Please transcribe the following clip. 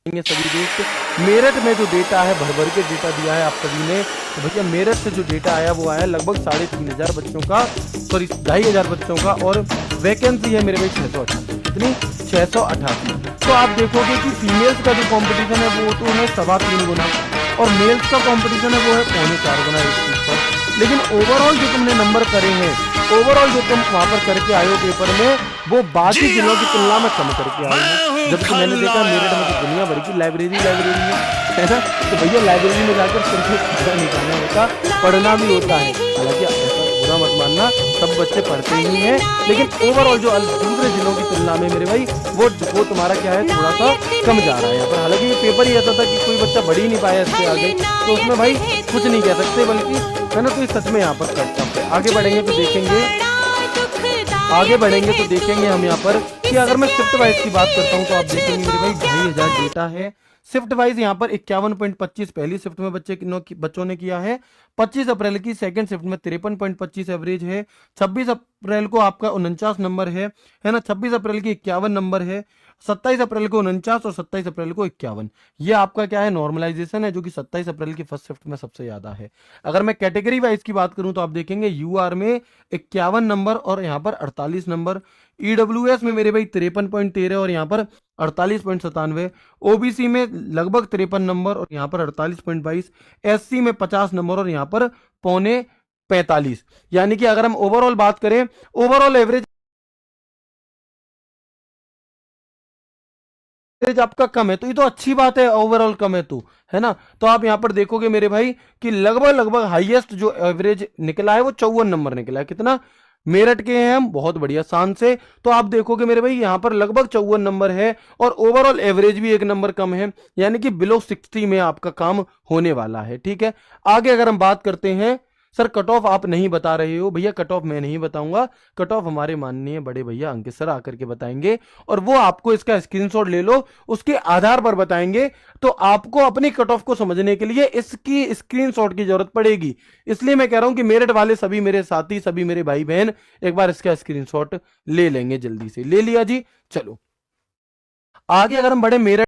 सभी दोस्त। मेरठ में जो डेटा है भर भर के डेटा दिया है आप सभी ने। तो भैया मेरठ से जो डेटा आया वो आया लगभग 3500 बच्चों का, सॉरी 2500 बच्चों का, और वैकेंसी है मेरे भाई 688। कितनी? 688। तो आप देखोगे कि फीमेल्स का जो कंपटीशन है वो तो है 3.25 गुना, और मेल्स का कंपटीशन है वो है 3.25 गुना इस चीज पर। लेकिन ओवरऑल जो तुमने नंबर करे हैं, ओवरऑल जो तुम वहां पर करके आए हो पेपर में, वो बाकी जिलों की तुलना में कम करके आए हो। जबकि मैंने देखा मेरठ में तो दुनिया भर की लाइब्रेरी है ना। तो भैया लाइब्रेरी में जाकर सिर्फ पढ़ा नहीं जाना होता, पढ़ना भी होता है। हालांकि ऐसा बुरा मत मानना, सब बच्चे पढ़ते ही हैं, लेकिन ओवरऑल जो दूसरे जिलों की तुलना में मेरे भाई वो तुम्हारा क्या है, थोड़ा सा कम जा रहा है यहाँ पर। हालांकि ये पेपर ही ऐसा था कि कोई बच्चा बढ़ ही नहीं पाया इससे आगे, तो उसमें भाई कुछ नहीं कह सकते, बल्कि है ना। तो ये सच में यहाँ पर टफ है। आगे बढ़ेंगे तो देखेंगे हम यहाँ पर कि अगर मैं शिफ्ट वाइज की बात करता हूँ तो आप देखेंगे मेरे भाई 2500 डेटा है। शिफ्ट वाइज यहाँ पर 51.25 पहली शिफ्ट में बच्चों ने किया है। 25 अप्रैल की सेकंड शिफ्ट में 53.25 एवरेज है। 26 अप्रैल को आपका 49 नंबर है ना। 26 अप्रैल की 51 नंबर है। 27 अप्रैल को 49 और 27 अप्रैल को 51। ये आपका क्या है, नॉर्मलाइजेशन है, जो कि 27 अप्रैल की फर्स्ट शिफ्ट में सबसे ज्यादा है। अगर मैं कैटेगरी वाइज की बात करूं तो आप देखेंगे यूआर में 51 नंबर और यहाँ पर 48 नंबर। ईडब्ल्यूएस में मेरे भाई 53.13 और यहाँ पर 48.97। ओबीसी में लगभग 53 नंबर और यहाँ पर 48.22। एससी में 50 नंबर और यहाँ पर 45.45। यानी कि अगर हम ओवरऑल बात करें, ओवरऑल एवरेज आपका कम है, तो ये तो अच्छी बात है, ओवरऑल कम है तो, है ना। तो आप यहां पर देखोगे मेरे भाई कि लगभग हाईएस्ट जो एवरेज निकला है वो 54 नंबर निकला है। कितना? मेरठ के हैं हम, बहुत बढ़िया शान से। तो आप देखोगे मेरे भाई यहां पर लगभग 54 नंबर है, और ओवरऑल एवरेज भी 1 नंबर कम है, यानी कि बिलो 60 में आपका काम होने वाला है। ठीक है, आगे अगर हम बात करते हैं, सर कट ऑफ आप नहीं बता रहे हो। भैया कट ऑफ मैं नहीं बताऊंगा, कट ऑफ हमारे माननीय बड़े भैया अंकित सर आकर के बताएंगे, और वो आपको इसका स्क्रीनशॉट ले लो, उसके आधार पर बताएंगे। तो आपको अपनी कट ऑफ को समझने के लिए इसकी स्क्रीनशॉट की जरूरत पड़ेगी। इसलिए मैं कह रहा हूं कि मेरठ वाले सभी मेरे साथी, सभी मेरे भाई बहन एक बार इसका स्क्रीनशॉट ले लेंगे, जल्दी से ले लिया जी। चलो आगे अगर हम बड़े मेरठ